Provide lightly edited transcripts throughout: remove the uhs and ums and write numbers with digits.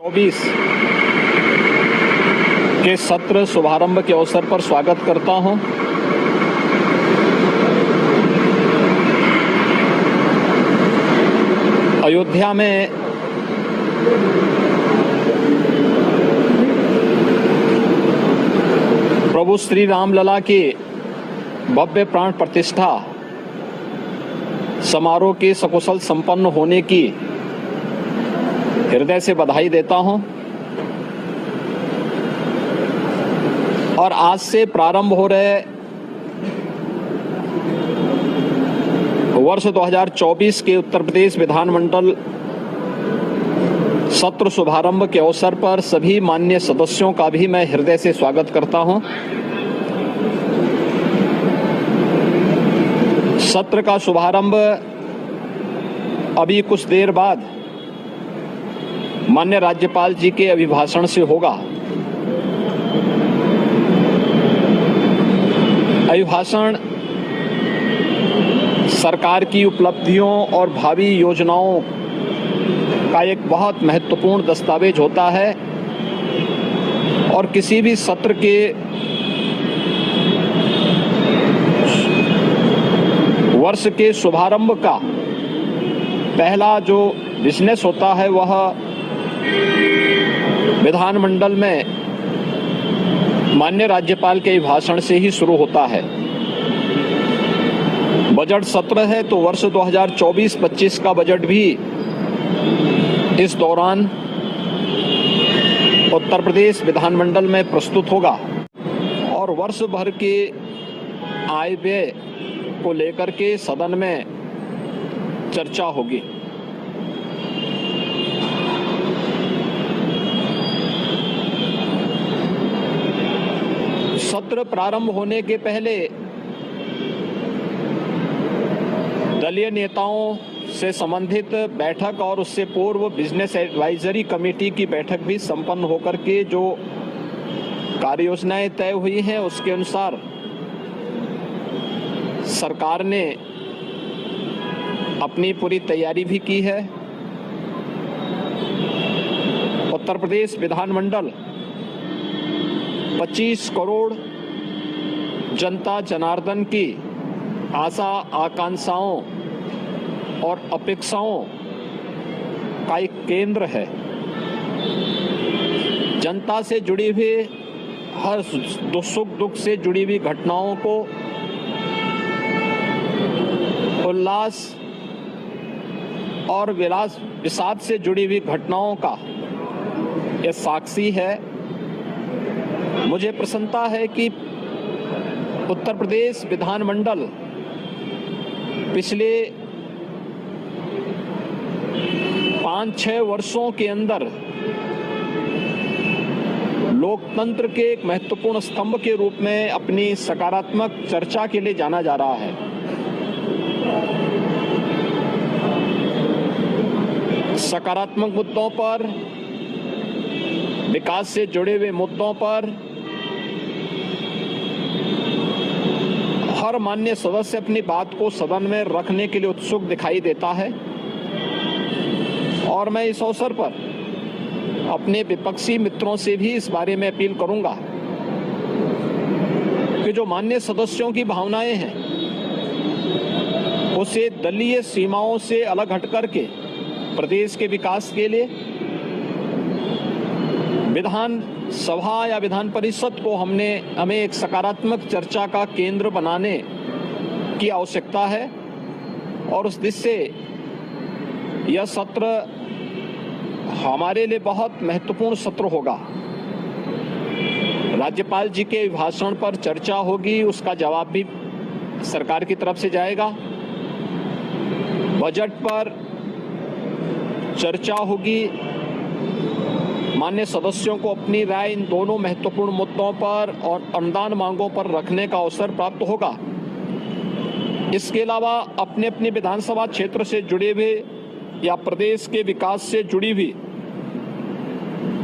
2024 के सत्र शुभारंभ के अवसर पर स्वागत करता हूं। अयोध्या में प्रभु श्री रामलला की भव्य प्राण प्रतिष्ठा समारोह के सकुशल संपन्न होने की हृदय से बधाई देता हूं और आज से प्रारंभ हो रहे वर्ष 2024 के उत्तर प्रदेश विधानमंडल सत्र शुभारंभ के अवसर पर सभी माननीय सदस्यों का भी मैं हृदय से स्वागत करता हूं। सत्र का शुभारंभ अभी कुछ देर बाद माननीय राज्यपाल जी के अभिभाषण से होगा। अभिभाषण सरकार की उपलब्धियों और भावी योजनाओं का एक बहुत महत्वपूर्ण दस्तावेज होता है और किसी भी सत्र के वर्ष के शुभारंभ का पहला जो बिजनेस होता है वह विधानमंडल में माननीय राज्यपाल के भाषण से ही शुरू होता है। बजट सत्र है तो वर्ष 2024-25 का बजट भी इस दौरान उत्तर प्रदेश विधानमंडल में प्रस्तुत होगा और वर्ष भर के आय व्यय को लेकर के सदन में चर्चा होगी। सत्र प्रारंभ होने के पहले दलीय नेताओं से संबंधित बैठक और उससे पूर्व बिजनेस एडवाइजरी कमेटी की बैठक भी संपन्न होकर के जो कार्य योजनाएं तय हुई हैं उसके अनुसार सरकार ने अपनी पूरी तैयारी भी की है। उत्तर प्रदेश विधानमंडल 25 करोड़ जनता जनार्दन की आशा आकांक्षाओं और अपेक्षाओं का एक केंद्र है। जनता से जुड़ी हुई हर सुख दुख से जुड़ी हुई घटनाओं को उल्लास और विषाद से जुड़ी हुई घटनाओं का यह साक्षी है। मुझे प्रसन्नता है कि उत्तर प्रदेश विधानमंडल पिछले 5-6 वर्षों के अंदर लोकतंत्र के एक महत्वपूर्ण स्तंभ के रूप में अपनी सकारात्मक चर्चा के लिए जाना जा रहा है। सकारात्मक मुद्दों पर, विकास से जुड़े हुए मुद्दों पर हर माननीय सदस्य अपनी बात को सदन में रखने के लिए उत्सुक दिखाई देता है और मैं इस अवसर पर अपने विपक्षी मित्रों से भी इस बारे में अपील करूंगा कि जो माननीय सदस्यों की भावनाएं हैं उसे दलीय सीमाओं से अलग हट करके प्रदेश के विकास के लिए विधान सभा या विधान परिषद को हमें एक सकारात्मक चर्चा का केंद्र बनाने की आवश्यकता है और उस दिशा से यह सत्र हमारे लिए बहुत महत्वपूर्ण सत्र होगा। राज्यपाल जी के भाषण पर चर्चा होगी, उसका जवाब भी सरकार की तरफ से जाएगा। बजट पर चर्चा होगी, माननीय सदस्यों को अपनी राय इन दोनों महत्वपूर्ण मुद्दों पर और अनुदान मांगों पर रखने का अवसर प्राप्त होगा। इसके अलावा अपने अपने विधानसभा क्षेत्र से जुड़े हुए या प्रदेश के विकास से जुड़ी हुई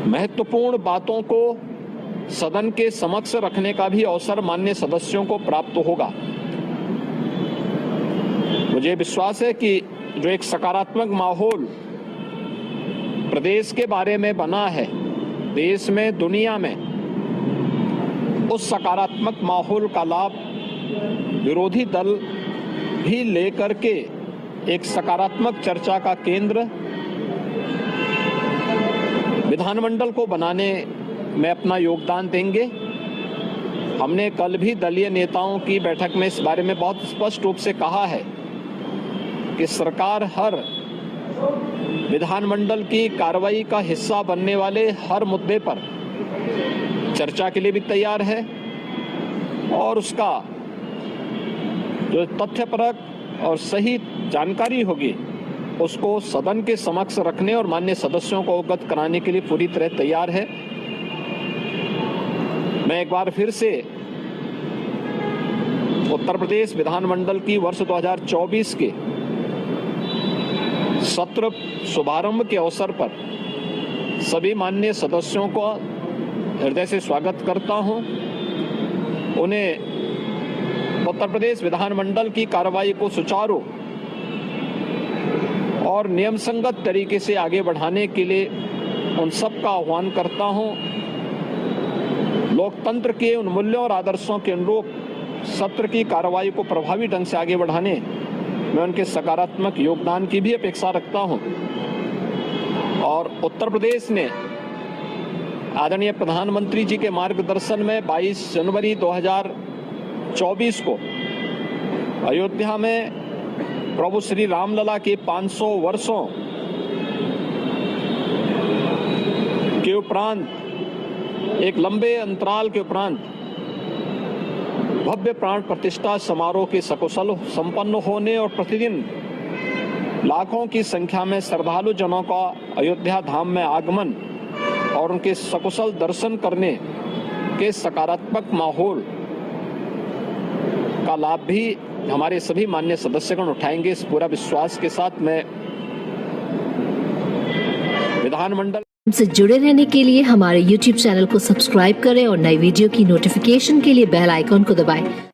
महत्वपूर्ण बातों को सदन के समक्ष रखने का भी अवसर माननीय सदस्यों को प्राप्त होगा। मुझे विश्वास है कि जो एक सकारात्मक माहौल प्रदेश के बारे में बना है, देश में, दुनिया में, उस सकारात्मक माहौल का लाभ विरोधी दल भी लेकर के एक सकारात्मक चर्चा का केंद्र विधानमंडल को बनाने में अपना योगदान देंगे। हमने कल भी दलीय नेताओं की बैठक में इस बारे में बहुत स्पष्ट रूप से कहा है कि सरकार हर विधानमंडल की कार्रवाई का हिस्सा बनने वाले हर मुद्दे पर चर्चा के लिए भी तैयार है और उसका जो तथ्यपरक और सही जानकारी होगी उसको सदन के समक्ष रखने और माननीय सदस्यों को अवगत कराने के लिए पूरी तरह तैयार है। मैं एक बार फिर से उत्तर प्रदेश विधानमंडल की वर्ष 2024 के सत्र शुभारंभ के अवसर पर सभी माननीय सदस्यों को हृदय से स्वागत करता हूं। उन्हें उत्तर प्रदेश विधानमंडल की कार्रवाई को सुचारू और नियम संगत तरीके से आगे बढ़ाने के लिए उन सब का आह्वान करता हूं। लोकतंत्र के उन मूल्यों और आदर्शों के अनुरूप सत्र की कार्रवाई को प्रभावी ढंग से आगे बढ़ाने में उनके सकारात्मक योगदान की भी अपेक्षा रखता हूं और उत्तर प्रदेश ने आदरणीय प्रधानमंत्री जी के मार्गदर्शन में 22 जनवरी 2024 को अयोध्या में प्रभु श्री रामलला के 500 वर्षों के उपरांत एक लंबे अंतराल के उपरांत भव्य प्राण प्रतिष्ठा समारोह के सकुशल संपन्न होने और प्रतिदिन लाखों की संख्या में श्रद्धालु जनों का अयोध्या धाम में आगमन और उनके सकुशल दर्शन करने के सकारात्मक माहौल का लाभ भी हमारे सभी माननीय सदस्यगण उठाएंगे। इस पूरा विश्वास के साथ मैं विधानमंडल से जुड़े रहने के लिए हमारे YouTube चैनल को सब्सक्राइब करें और नई वीडियो की नोटिफिकेशन के लिए बेल आइकॉन को दबाएं